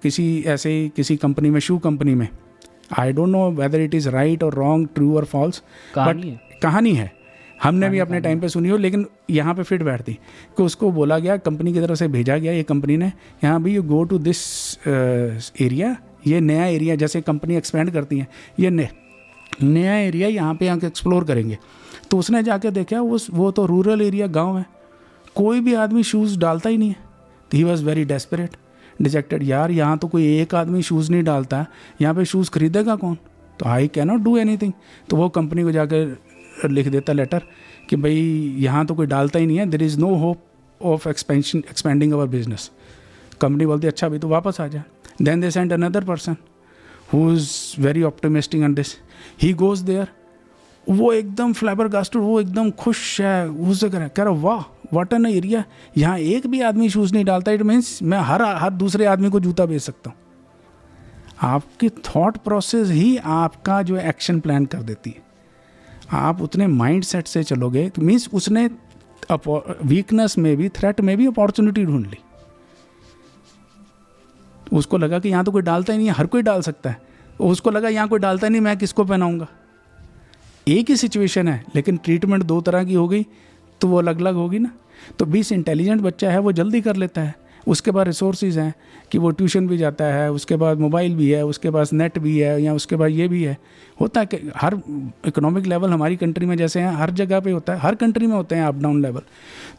किसी कंपनी में, शू कंपनी में, I don't know whether it is right और रॉन्ग, ट्रू और फॉल्स, बट कहानी है, हमने भी अपने टाइम पे सुनी हो, लेकिन यहाँ पे फिट बैठती कि उसको बोला गया, कंपनी की तरफ से भेजा गया, ये कंपनी ने, यहाँ भी you go to this area, ये नया एरिया, जैसे कंपनी एक्सपेंड करती हैं, ये नया एरिया यहाँ पे आके एक्सप्लोर करेंगे। तो उसने जाके देखा वो तो रूरल एरिया, गाँव है, कोई भी आदमी शूज़ डालता ही नहीं है। तो he was very desperate, dejected, यार यहाँ तो कोई एक आदमी शूज़ नहीं डालता, यहाँ पे शूज़ खरीदेगा कौन, तो I can not do anything. तो वो कंपनी को जाकर लिख देता लेटर कि भाई यहाँ तो कोई डालता ही नहीं है, there is no hope of expanding our business. Company बोलती अच्छा अभी तो वापस आ जा। Then they send another person who is very optimistic on this, he goes there, वो एकदम फ्लैबरगास्टेड, वो एकदम खुश है, उससे कह रहा वाह व्हाट एन एरिया, यहाँ एक भी आदमी शूज़ नहीं डालता, इट मीन्स मैं हर दूसरे आदमी को जूता बेच सकता हूँ। आपकी थॉट प्रोसेस ही आपका जो एक्शन प्लान कर देती है। आप उतने माइंड सेट से चलोगे तो मीन्स उसने वीकनेस में भी, थ्रेट में भी अपॉर्चुनिटी ढूंढ ली। उसको लगा कि यहाँ तो कोई डालता ही नहीं है, हर कोई डाल सकता है, उसको लगा यहाँ कोई डालता ही नहीं, मैं किसको पहनाऊँगा। एक ही सिचुएशन है लेकिन ट्रीटमेंट दो तरह की हो गई, तो वो अलग अलग होगी ना। तो 20 इंटेलिजेंट बच्चा है वो जल्दी कर लेता है, उसके पास रिसोर्सेज हैं कि वो ट्यूशन भी जाता है, उसके बाद मोबाइल भी है, उसके पास नेट भी है, या उसके पास ये भी है। होता है कि हर इकोनॉमिक लेवल हमारी कंट्री में जैसे हैं, हर जगह पे होता है, हर कंट्री में होते हैं अप डाउन लेवल।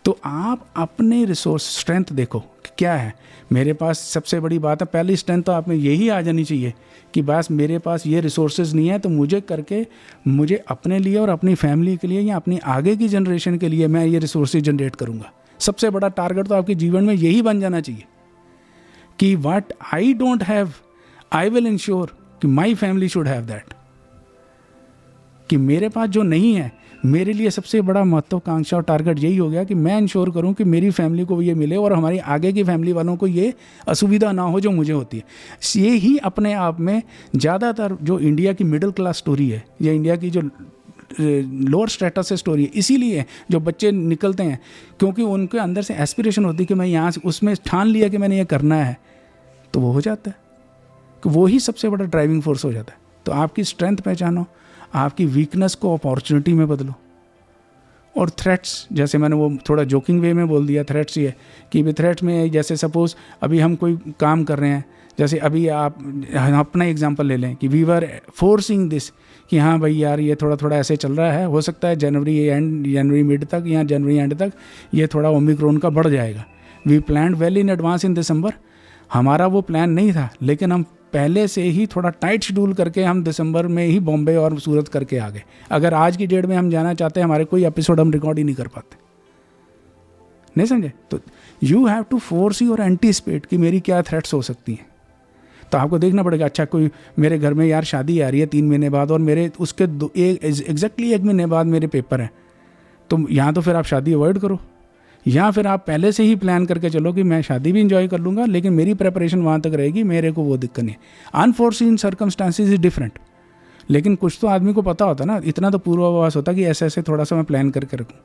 तो आप अपने रिसोर्स स्ट्रेंथ देखो कि क्या है मेरे पास। सबसे बड़ी बात है, पहली स्ट्रेंथ तो आप में यही आ जानी चाहिए कि बस मेरे पास ये रिसोर्सेज नहीं है, तो मुझे अपने लिए और अपनी फैमिली के लिए या अपनी आगे की जनरेशन के लिए मैं ये रिसोर्सेज जनरेट करूँगा। सबसे बड़ा टारगेट तो आपके जीवन में यही बन जाना चाहिए कि what I don't have I will ensure कि my family should have that. कि मेरे पास जो नहीं है, मेरे लिए सबसे बड़ा महत्वाकांक्षा और टारगेट यही हो गया कि मैं इंश्योर करूं कि मेरी फैमिली को ये मिले और हमारी आगे की फैमिली वालों को ये असुविधा ना हो जो मुझे होती है। ये ही अपने आप में ज़्यादातर जो इंडिया की मिडिल क्लास स्टोरी है या इंडिया की जो लोअर स्टेटस से स्टोरी है, इसीलिए जो बच्चे निकलते हैं क्योंकि उनके अंदर से एस्पिरेशन होती है कि मैं यहाँ से, उसमें ठान लिया कि मैंने ये करना है, तो वो हो जाता है कि वो ही सबसे बड़ा ड्राइविंग फोर्स हो जाता है। तो आपकी स्ट्रेंथ पहचानो, आपकी वीकनेस को अपॉर्चुनिटी में बदलो। और थ्रेट्स, जैसे मैंने वो थोड़ा जोकिंग वे में बोल दिया, थ्रेट्स ये कि भी थ्रेट में जैसे सपोज़ अभी हम कोई काम कर रहे हैं, जैसे अभी आप अपना एग्जांपल ले लें कि वी वर फोर्सिंग दिस कि हाँ भाई यार ये थोड़ा थोड़ा ऐसे चल रहा है, हो सकता है जनवरी मिड तक या जनवरी एंड तक ये थोड़ा ओमिक्रॉन का बढ़ जाएगा। We plan well in advance in December. हमारा वो प्लान नहीं था, लेकिन हम पहले से ही थोड़ा टाइट शेड्यूल करके हम दिसंबर में ही बॉम्बे और सूरत करके आ गए। अगर आज की डेट में हम जाना चाहते हैं, हमारे कोई एपिसोड हम रिकॉर्ड ही नहीं कर पाते। नहीं समझे? तो you have to force your anticipate कि मेरी क्या थ्रेट्स हो सकती हैं। तो आपको देखना पड़ेगा, अच्छा कोई मेरे घर में यार शादी आ रही है 3 महीने बाद और मेरे उसके एग्जैक्टली 1 महीने बाद मेरे पेपर हैं, तो यहाँ तो फिर आप शादी अवॉइड करो, या फिर आप पहले से ही प्लान करके चलो कि मैं शादी भी इंजॉय कर लूँगा लेकिन मेरी प्रेपरेशन वहाँ तक रहेगी, मेरे को वो दिक्कत नहीं है। Unforeseen circumstances is different. लेकिन कुछ तो आदमी को पता होता ना, इतना तो पूर्वाभास होता कि ऐसे ऐसे थोड़ा सा मैं प्लान करके रखूँ।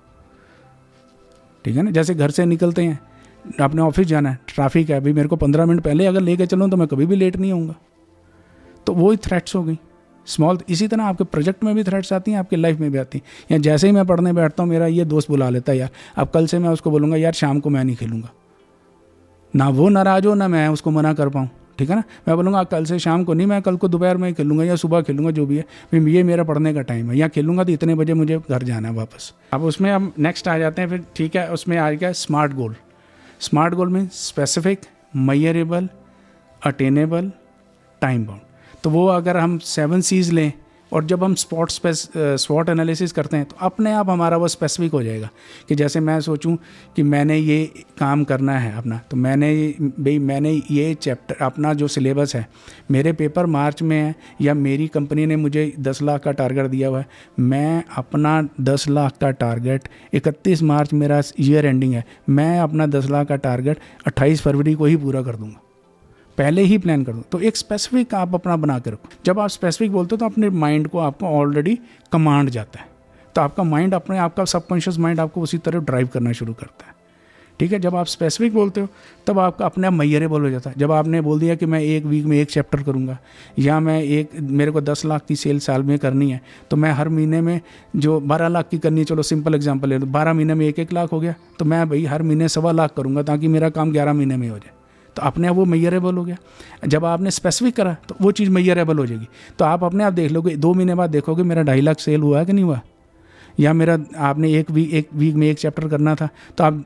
ठीक है ना? जैसे घर से निकलते हैं, अपने ऑफिस जाना है, ट्रैफिक है, अभी मेरे को 15 मिनट पहले अगर लेके चलूँ तो मैं कभी भी लेट नहीं होऊंगा। तो वो ही थ्रेट्स हो गई स्मॉल। इसी तरह आपके प्रोजेक्ट में भी थ्रेट्स आती हैं, आपकी लाइफ में भी आती हैं। या जैसे ही मैं पढ़ने बैठता हूँ, मेरा ये दोस्त बुला लेता है, यार अब कल से मैं उसको बोलूँगा यार शाम को मैं नहीं खेलूँगा, ना वो नाराज़ हो ना मैं उसको मना कर पाऊँ। ठीक है ना? मैं बोलूँगा कल से शाम को नहीं, मैं कल को दोपहर में ही खेलूँगा या सुबह खेलूँगा, जो भी है, फिर ये मेरा पढ़ने का टाइम है, या खेलूँगा तो इतने बजे मुझे घर जाना है वापस। अब उसमें हम नेक्स्ट आ जाते हैं फिर। ठीक है, उसमें आ गया स्मार्ट गोल। स्मार्ट गोल में specific, measurable, attainable, time bound. तो वो अगर हम 7 C's लें और जब हम स्वॉट एनालिसिस करते हैं तो अपने आप हमारा वो स्पेसिफिक हो जाएगा कि जैसे मैं सोचूं कि मैंने ये काम करना है अपना, तो मैंने ये चैप्टर, अपना जो सिलेबस है, मेरे पेपर मार्च में है या मेरी कंपनी ने मुझे 10 लाख का टारगेट दिया हुआ है, मैं अपना 10 लाख का टारगेट 31 मार्च मेरा ईयर एंडिंग है, मैं अपना 10 लाख का टारगेट 28 फरवरी को ही पूरा कर दूँगा। पहले ही प्लान कर दो। तो एक स्पेसिफिक आप अपना बना के रखो। जब आप स्पेसिफिक बोलते हो तो अपने माइंड को आपको ऑलरेडी कमांड जाता है, तो आपका माइंड अपने आपका सबकॉन्शियस माइंड आपको उसी तरह ड्राइव करना शुरू करता है। ठीक है, जब आप स्पेसिफिक बोलते हो तब आपका अपने आप मेजरेबल हो जाता है। जब आपने बोल दिया कि मैं एक वीक में एक चैप्टर करूँगा, या मेरे को 10 लाख की सेल साल में करनी है, तो मैं हर महीने में जो 12 लाख की करनी है, चलो सिंपल एग्जांपल ले लो, 12 महीने में 1-1 लाख हो गया, तो मैं भाई हर महीने 1.25 लाख करूँगा ताकि मेरा काम 11 महीने में हो जाए। तो अपने आप वो मेजरेबल हो गया। जब आपने स्पेसिफिक करा तो वो चीज़ मेजरेबल हो जाएगी। तो आप अपने आप देख लोगे, 2 महीने बाद देखोगे मेरा 2.5 लाख सेल हुआ है कि नहीं हुआ, या मेरा आपने एक वीक में एक चैप्टर करना था, तो आप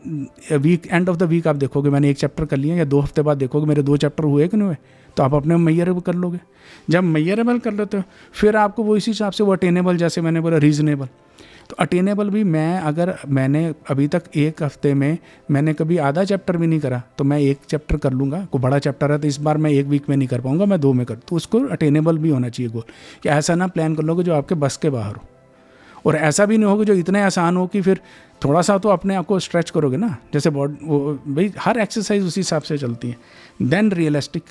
एंड ऑफ द वीक आप देखोगे मैंने एक चैप्टर कर लिया, या 2 हफ्ते बाद देखोगे मेरे 2 चैप्टर हुए कि नहीं हुए। तो आप अपने मेजरेबल कर लोगे। जब मेजरेबल कर लेते हो फिर आपको वो इसी हिसाब से वो अटेनेबल, जैसे मैंने बोला रीजनेबल, तो अटेनेबल भी अगर मैंने अभी तक एक हफ्ते में मैंने कभी आधा चैप्टर भी नहीं करा, तो मैं एक चैप्टर कर लूँगा। कोई बड़ा चैप्टर है तो इस बार मैं 1 वीक में नहीं कर पाऊँगा, मैं 2 में कर, तो उसको अटेनेबल भी होना चाहिए गोल। कि ऐसा ना प्लान कर लोगे जो आपके बस के बाहर हो, और ऐसा भी नहीं होगा जो इतने आसान हो कि फिर थोड़ा सा तो अपने आप को स्ट्रेच करोगे ना। जैसे भाई हर एक्सरसाइज उसी हिसाब से चलती है। देन रियलिस्टिक,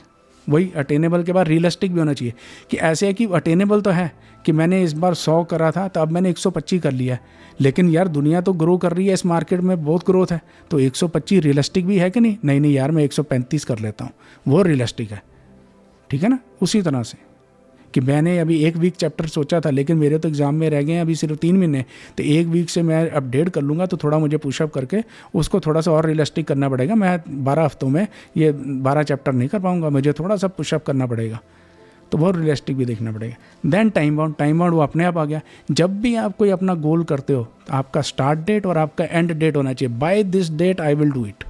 वही अटेनेबल के बाद रियलिस्टिक भी होना चाहिए कि ऐसे है कि अटेनेबल तो है कि मैंने इस बार 100 करा था तो अब मैंने 125 कर लिया है, लेकिन यार दुनिया तो ग्रो कर रही है, इस मार्केट में बहुत ग्रोथ है, तो 125 रियलिस्टिक भी है कि नहीं, नहीं यार मैं 135 कर लेता हूँ, वो रियलिस्टिक है। ठीक है ना। उसी तरह से कि मैंने अभी 1 वीक चैप्टर सोचा था, लेकिन मेरे तो एग्ज़ाम में रह गए हैं अभी सिर्फ 3 महीने, तो 1 वीक से मैं अपडेट कर लूँगा, तो थोड़ा मुझे पुशअप करके उसको थोड़ा सा और रियलिस्टिक करना पड़ेगा। मैं 12 हफ्तों में ये 12 चैप्टर नहीं कर पाऊँगा, मुझे थोड़ा सा पुशअप करना पड़ेगा, तो बहुत रियलिस्टिक भी देखना पड़ेगा। देन टाइम बाउंड वो अपने आप आ गया। जब भी आप कोई अपना गोल करते हो, तो आपका स्टार्ट डेट और आपका एंड डेट होना चाहिए, by this date I will do it.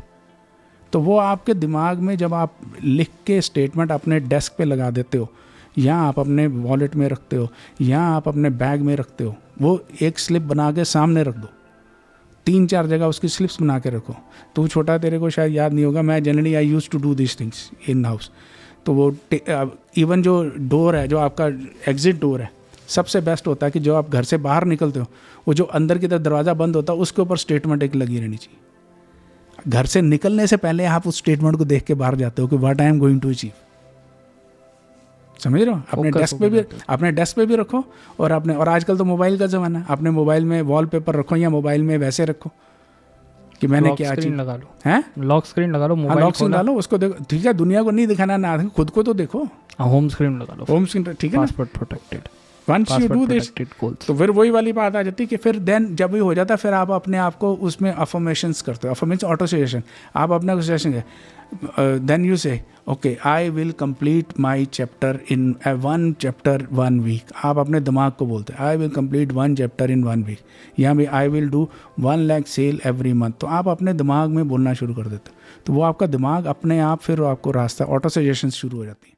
तो वो आपके दिमाग में जब आप लिख के स्टेटमेंट अपने डेस्क पे लगा देते हो, या आप अपने वॉलेट में रखते हो, या आप अपने बैग में रखते हो, वो एक स्लिप बना के सामने रख दो, 3-4 जगह उसकी स्लिप्स बना के रखो। तो छोटा तेरे को शायद याद नहीं होगा, मैं generally I use to do this things in house. तो वो इवन जो डोर है, जो आपका एग्जिट डोर है, सबसे बेस्ट होता है कि जो आप घर से बाहर निकलते हो, वो जो अंदर की तरफ दरवाज़ा बंद होता है उसके ऊपर स्टेटमेंट एक लगी रहनी चाहिए। घर से निकलने से पहले आप उस स्टेटमेंट को देख के बाहर जाते हो कि what I am going to achieve. समझ रहे हो। अपने डेस्क पे भी रखो, और आजकल तो मोबाइल का ज़माना है, अपने मोबाइल में वॉलपेपर रखो, या मोबाइल में वैसे रखो कि मैंने क्या चीज़ लगा लो, हैं लॉक स्क्रीन लगा लो, मोबाइल लॉक स्क्रीन डालो, उसको देखो। ठीक है, दुनिया को नहीं दिखाना, ना खुद को तो देखो। होम स्क्रीन लगा लो, होम स्क्रीन, ठीक है ना, password protected. Once you do this, तो फिर वही वाली बात आ जाती है कि फिर देन जब भी हो जाता है, फिर आप अपने आप को उसमें अफर्मेशंस करते हो। अफर्मेशन ऑटो सजेशन, आप अपना सजेशन है, then you say okay I will complete my chapter in 1 week. आप अपने दिमाग को बोलते हैं I will complete 1 chapter in 1 week, या भी I will do 1 lakh sale every month. तो आप अपने दिमाग में बोलना शुरू कर देते हो, तो वो आपका दिमाग अपने आप फिर आपको रास्ता ऑटो सजेशन शुरू हो जाती है।